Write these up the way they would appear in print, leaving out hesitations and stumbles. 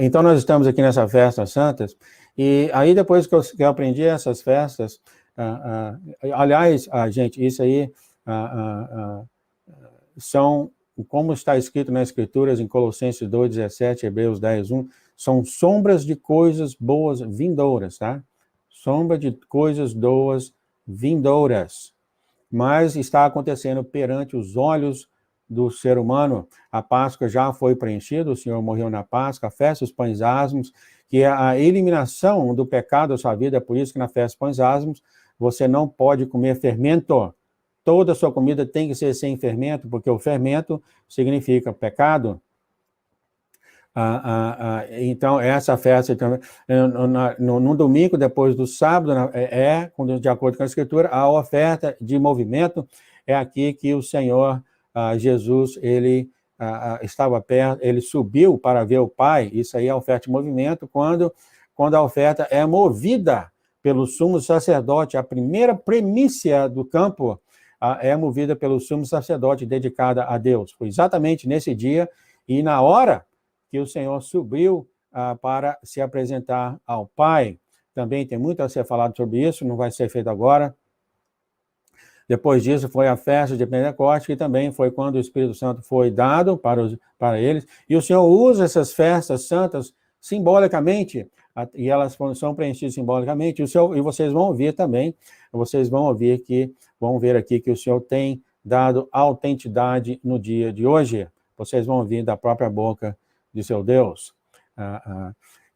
Então, nós estamos aqui nessa festa santas, e aí depois que eu aprendi essas festas, aliás, gente, isso aí são, como está escrito nas Escrituras, em Colossenses 2:17, Hebreus 10:1, são sombras de coisas boas vindouras, tá? Sombra de coisas boas vindouras. Mas está acontecendo perante os olhos do ser humano. A Páscoa já foi preenchida, o Senhor morreu na Páscoa, a festa dos pães asmos, que é a eliminação do pecado da sua vida, é por isso que na festa dos pães asmos você não pode comer fermento. Toda a sua comida tem que ser sem fermento, porque o fermento significa pecado. Então, essa festa, no domingo, depois do sábado, de acordo com a Escritura, a oferta de movimento é aqui que o Senhor Jesus, ele estava perto, ele subiu para ver o Pai. Isso aí é a oferta de movimento, quando a oferta é movida pelo sumo sacerdote, a primeira primícia do campo é movida pelo sumo sacerdote, dedicada a Deus. Foi exatamente nesse dia e na hora que o Senhor subiu para se apresentar ao Pai. Também tem muito a ser falado sobre isso, não vai ser feito agora. Depois disso foi a festa de Pentecostes, que também foi quando o Espírito Santo foi dado para eles. E o Senhor usa essas festas santas simbolicamente, e elas são preenchidas simbolicamente, e vocês vão ouvir também, vão ver aqui que o Senhor tem dado autenticidade no dia de hoje. Vocês vão ouvir da própria boca de seu Deus.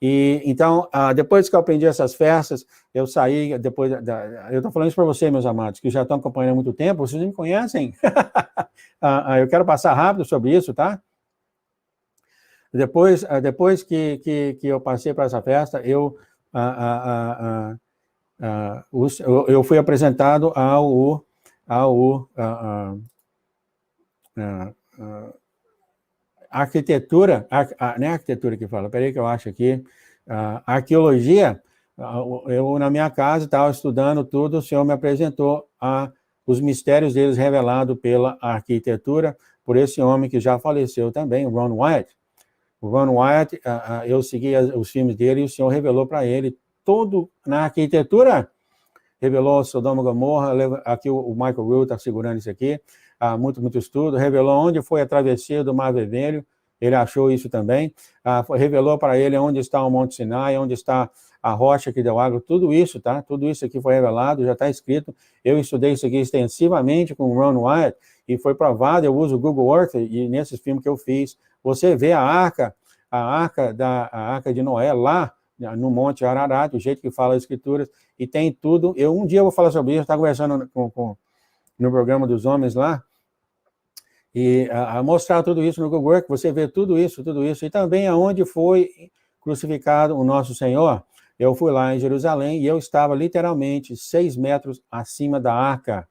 Então, depois que eu aprendi essas festas, eu saí, eu estou falando isso para vocês, meus amados, que já estão acompanhando há muito tempo, vocês me conhecem. Eu quero passar rápido sobre isso, tá? Depois que eu passei para essa festa, eu fui apresentado ao arquitetura, não é arquitetura que fala, peraí que eu acho aqui, arqueologia. Eu, na minha casa, estava estudando tudo, o Senhor me apresentou os mistérios deles revelados pela arquitetura, por esse homem que já faleceu também, o Ron Wyatt. O Ron Wyatt, eu segui os filmes dele, e o Senhor revelou para ele tudo na arquitetura. Revelou Sodoma e Gomorra, aqui o Michael Will está segurando isso aqui, muito estudo, revelou onde foi a travessia do Mar Vermelho, ele achou isso também, revelou para ele onde está o Monte Sinai, onde está a rocha que deu água, tudo isso, tá? Tudo isso aqui foi revelado, já está escrito, eu estudei isso aqui extensivamente com o Ron Wyatt, e foi provado, eu uso o Google Earth, e nesses filmes que eu fiz, você vê a arca de Noé lá, no Monte Ararat, do jeito que fala as Escrituras, e tem tudo. Um dia eu vou falar sobre isso, estava conversando no programa dos homens lá, e mostrar tudo isso no Google Earth, você vê tudo isso, e também aonde foi crucificado o nosso Senhor. Eu fui lá em Jerusalém e eu estava literalmente 6 metros acima da arca,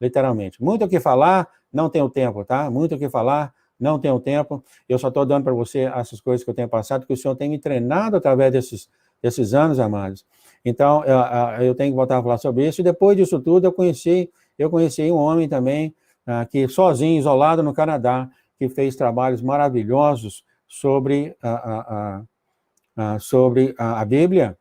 literalmente. Muito o que falar, não tenho tempo, tá? Muito o que falar, não tenho tempo. Eu só estou dando para você essas coisas que eu tenho passado, que o Senhor tem me treinado através desses anos, amados. Então, eu tenho que voltar a falar sobre isso. E depois disso tudo, eu conheci um homem também, que sozinho, isolado no Canadá, que fez trabalhos maravilhosos sobre a Bíblia.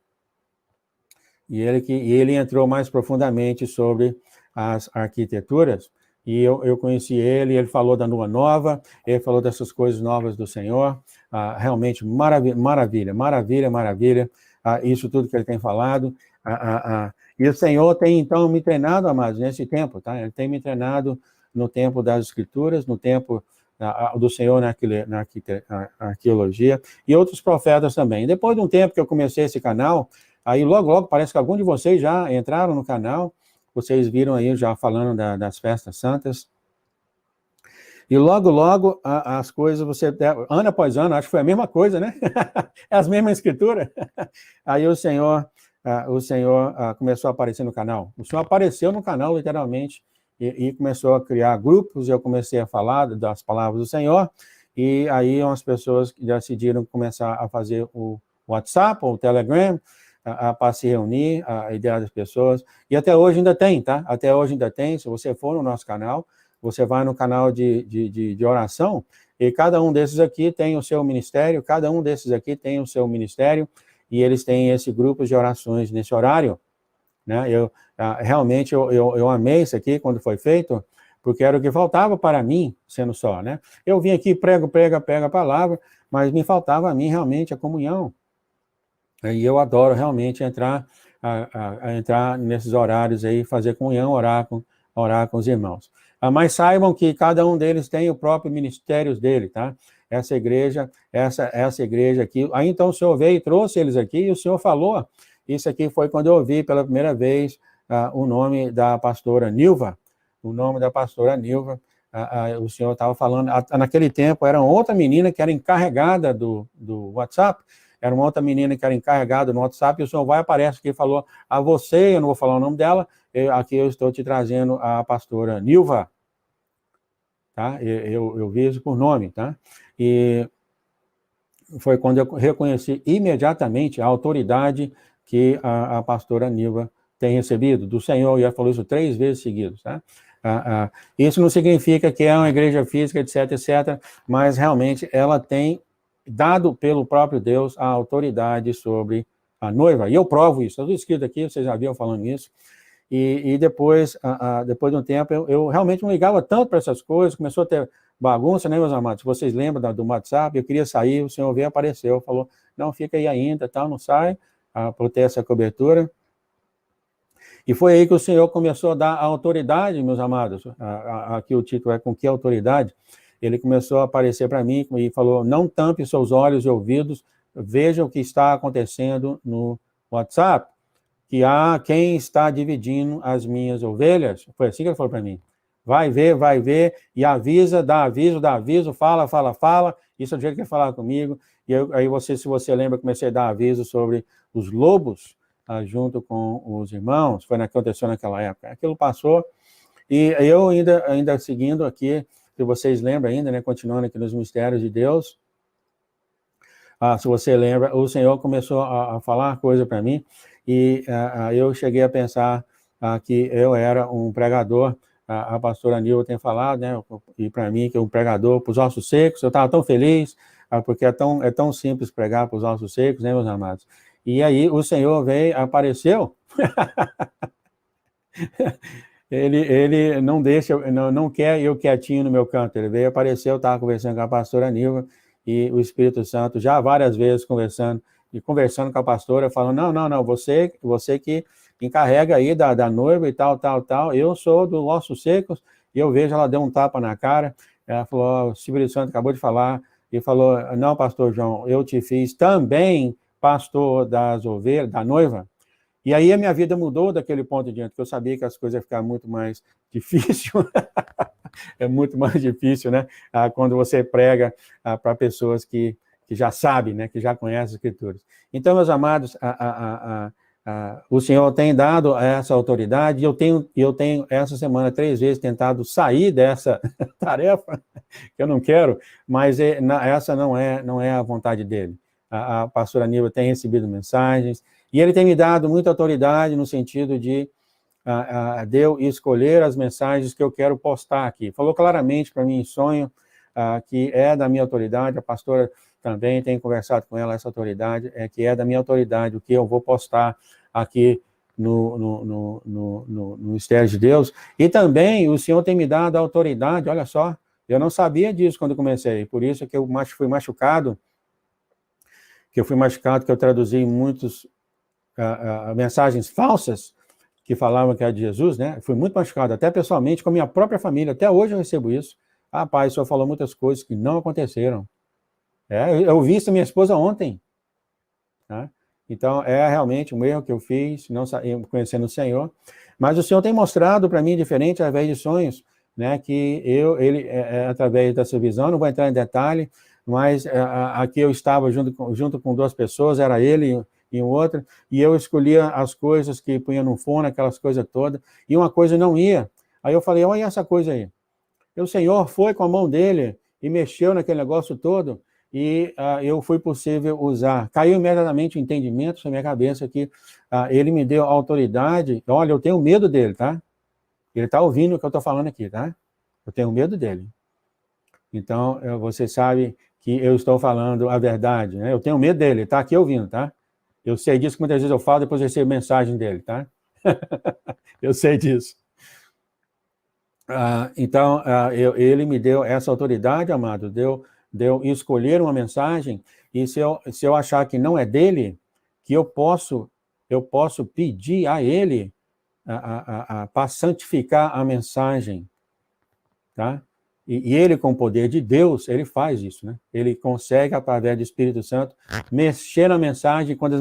E ele entrou mais profundamente sobre as arquiteturas. E eu conheci ele falou da Lua Nova, ele falou dessas coisas novas do Senhor, realmente maravilha, isso tudo que ele tem falado. E o Senhor tem, então, me treinado, amados, nesse tempo, tá? Ele tem me treinado no tempo das Escrituras, no tempo do Senhor na arqueologia, e outros profetas também. Depois de um tempo que eu comecei esse canal, aí logo parece que algum de vocês já entraram no canal, vocês viram aí já falando das festas santas. E logo, as coisas, ano após ano, acho que foi a mesma coisa, né? É as mesmas escrituras. Aí o Senhor começou a aparecer no canal. O Senhor apareceu no canal, literalmente, e começou a criar grupos, e eu comecei a falar das palavras do Senhor, e aí umas pessoas decidiram começar a fazer o WhatsApp ou o Telegram, para se reunir, a ideia das pessoas, e até hoje ainda tem, tá? Até hoje ainda tem, se você for no nosso canal, você vai no canal de oração, e cada um desses aqui tem o seu ministério, cada um desses aqui tem o seu ministério, e eles têm esse grupo de orações nesse horário, né? Realmente, eu amei isso aqui quando foi feito, porque era o que faltava para mim, sendo só, né? Eu vim aqui, prego a palavra, mas me faltava a mim realmente a comunhão. E eu adoro realmente entrar nesses horários aí, fazer comunhão, orar com os irmãos. Mas saibam que cada um deles tem o próprio ministério dele, tá? Essa igreja aqui. Aí então o senhor veio e trouxe eles aqui, e o senhor falou. Isso aqui foi quando eu ouvi pela primeira vez o nome da pastora Nilva. O nome da pastora Nilva. O senhor estava falando. Naquele tempo, era outra menina que era encarregada do WhatsApp. Era uma outra menina que era encarregada no WhatsApp, e o senhor vai e aparece aqui e falou a você, eu não vou falar o nome dela, aqui eu estou te trazendo a pastora Nilva. Tá? Eu vi isso por nome, tá? E foi quando eu reconheci imediatamente a autoridade que a pastora Nilva tem recebido do Senhor, e ela falou isso 3 vezes seguidas, tá? Isso não significa que é uma igreja física, etc, etc, mas realmente ela tem dado pelo próprio Deus a autoridade sobre a noiva, e eu provo isso, está tudo escrito aqui, vocês já viram falando isso, e depois de um tempo, eu realmente não ligava tanto para essas coisas, começou a ter bagunça, né, meus amados? Vocês lembram do WhatsApp? Eu queria sair, o senhor veio, apareceu, falou, não, fica aí ainda, tal, não sai, para ter essa cobertura. E foi aí que o senhor começou a dar a autoridade, meus amados, aqui o título é com que autoridade? Ele começou a aparecer para mim e falou, não tampe seus olhos e ouvidos, veja o que está acontecendo no WhatsApp, que há quem está dividindo as minhas ovelhas. Foi assim que ele falou para mim. Vai ver, e avisa, dá aviso, fala. Isso é o jeito que ele falava comigo. E aí se você lembra, comecei a dar aviso sobre os lobos, junto com os irmãos. Foi o que aconteceu naquela época. Aquilo passou, e eu ainda seguindo aqui, se vocês lembram ainda, né, continuando aqui nos mistérios de Deus, se você lembra, o Senhor começou a falar coisa para mim, e eu cheguei a pensar que eu era um pregador. A pastora Nilva tem falado, né, e para mim, que é um pregador para os ossos secos. Eu estava tão feliz, porque é tão simples pregar para os ossos secos, né, meus amados? E aí o Senhor veio, apareceu, ele não deixa, não quer eu quietinho no meu canto. Ele veio, apareceu, eu estava conversando com a pastora Nilva, e o Espírito Santo já várias vezes conversando com a pastora, falando, não, você que encarrega aí da noiva e tal, eu sou do ossos secos, e eu vejo, ela deu um tapa na cara, ela falou, o Espírito Santo acabou de falar, e falou, não, pastor João, eu te fiz também pastor das ovelhas, da noiva. E aí a minha vida mudou daquele ponto em diante, porque eu sabia que as coisas iam ficar muito mais difíceis. É muito mais difícil, né? Quando você prega para pessoas que já sabem, né? Que já conhecem as Escrituras. Então, meus amados, o Senhor tem dado essa autoridade, e eu tenho essa semana 3 vezes tentado sair dessa tarefa, que eu não quero, mas essa não é a vontade dele. A pastora Nilva tem recebido mensagens, e ele tem me dado muita autoridade no sentido de eu escolher as mensagens que eu quero postar aqui. Falou claramente para mim em sonho que é da minha autoridade, a pastora também tem conversado com ela, essa autoridade, que é da minha autoridade, o que eu vou postar aqui no Mistério de Deus. E também o Senhor tem me dado a autoridade, olha só, eu não sabia disso quando comecei, por isso que eu fui machucado, que eu traduzi muitas mensagens falsas, que falavam que era de Jesus, né? Fui muito machucado, até pessoalmente, com a minha própria família. Até hoje eu recebo isso. Pai, o senhor falou muitas coisas que não aconteceram. Eu vi isso da minha esposa ontem. Tá? Então, é realmente um erro que eu fiz, não conhecendo o Senhor. Mas o Senhor tem mostrado para mim, diferente, através de sonhos, né? Que ele através dessa visão, não vou entrar em detalhe, mas aqui eu estava junto com 2 pessoas, era ele e outra, e eu escolhia as coisas que punha no fone, aquelas coisas todas, e uma coisa não ia. Aí eu falei, olha essa coisa aí. E o Senhor foi com a mão dele e mexeu naquele negócio todo, e eu fui possível usar. Caiu imediatamente o entendimento na minha cabeça que ele me deu autoridade. Olha, eu tenho medo dele, tá? Ele está ouvindo o que eu estou falando aqui, tá? Eu tenho medo dele. Então, você sabe que eu estou falando a verdade, né? Eu tenho medo dele, ele está aqui ouvindo, tá? Eu sei disso, que muitas vezes eu falo, depois eu recebo mensagem dele, tá? Eu sei disso. Então, ele me deu essa autoridade, amado, deu escolher uma mensagem, e se eu achar que não é dele, que eu posso pedir a ele para santificar a mensagem, tá? E ele, com o poder de Deus, ele faz isso, né? Ele consegue, através do Espírito Santo, mexer na mensagem, quando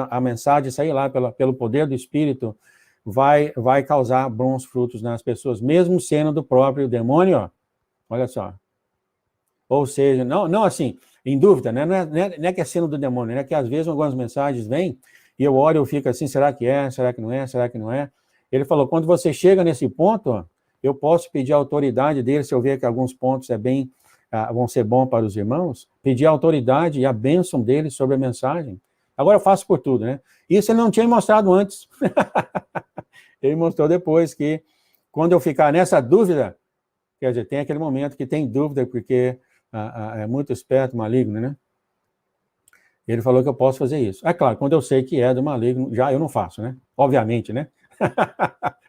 a mensagem sair lá pelo poder do Espírito, vai causar bons frutos nas pessoas, mesmo sendo do próprio demônio, ó. Olha só. Ou seja, não assim, em dúvida, né? Não é que é sendo do demônio, é que às vezes algumas mensagens vêm, e eu olho e eu fico assim, será que é? Será que não é? Será que não é? Ele falou, quando você chega nesse ponto, ó, eu posso pedir a autoridade dele, se eu ver que alguns pontos vão ser bons para os irmãos, pedir a autoridade e a bênção dele sobre a mensagem. Agora eu faço por tudo, né? Isso ele não tinha mostrado antes. Ele mostrou depois que, quando eu ficar nessa dúvida, quer dizer, tem aquele momento que tem dúvida, porque é muito esperto, maligno, né? Ele falou que eu posso fazer isso. É claro, quando eu sei que é do maligno, já eu não faço, né? Obviamente, né?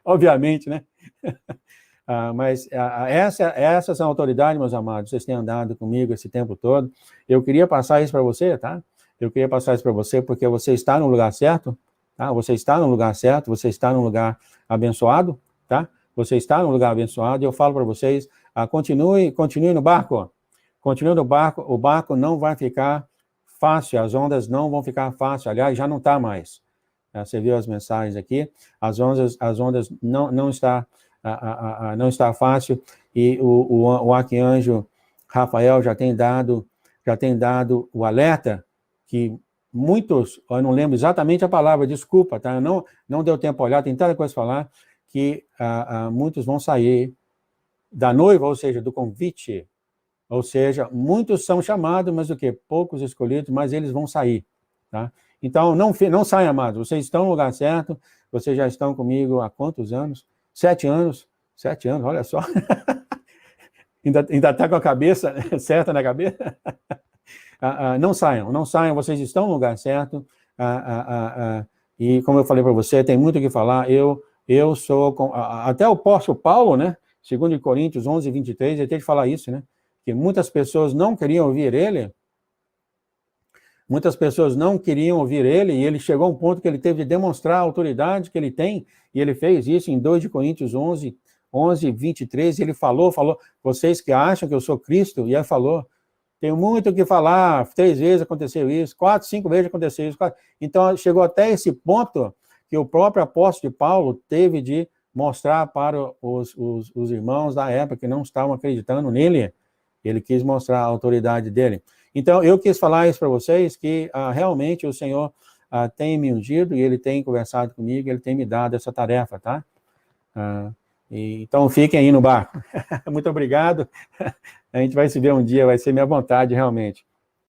Obviamente, né? Mas essas são autoridades, meus amados, vocês têm andado comigo esse tempo todo. Eu queria passar isso para você, tá? Eu queria passar isso para você porque você está no lugar certo, tá? Você está no lugar certo, você está no lugar abençoado, tá? Você está no lugar abençoado, e eu falo para vocês, continue no barco, continue no barco, o barco não vai ficar fácil, as ondas não vão ficar fáceis, aliás, já não está mais. Você viu as mensagens aqui, as ondas não está fácil, e o arcanjo Rafael já tem dado o alerta que muitos, eu não lembro exatamente a palavra, desculpa, tá? Não deu tempo a olhar, tem tanta coisa a falar, que muitos vão sair da noiva, ou seja, do convite, ou seja, muitos são chamados, mas o quê? Poucos escolhidos, mas eles vão sair, tá? Então, não saiam, amados, vocês estão no lugar certo, vocês já estão comigo há quantos anos? 7 anos, olha só. ainda está com a cabeça certa na cabeça? Não saiam, vocês estão no lugar certo, e como eu falei para você, tem muito o que falar, eu sou, até o apóstolo Paulo, né, 2 Coríntios 11, 23, ele tem que falar isso, né, que muitas pessoas não queriam ouvir ele, e ele chegou a um ponto que ele teve de demonstrar a autoridade que ele tem, e ele fez isso em 2 Coríntios 11, 23, ele falou, vocês que acham que eu sou Cristo, e ele falou, tenho muito o que falar, 3 vezes aconteceu isso, 4, 5 vezes aconteceu isso. Então, chegou até esse ponto que o próprio apóstolo Paulo teve de mostrar para os irmãos da época que não estavam acreditando nele, ele quis mostrar a autoridade dele. Então, eu quis falar isso para vocês, que realmente o Senhor tem me ungido, e ele tem conversado comigo, ele tem me dado essa tarefa, tá? Então, fiquem aí no barco. Muito obrigado. A gente vai se ver um dia, vai ser minha vontade, realmente.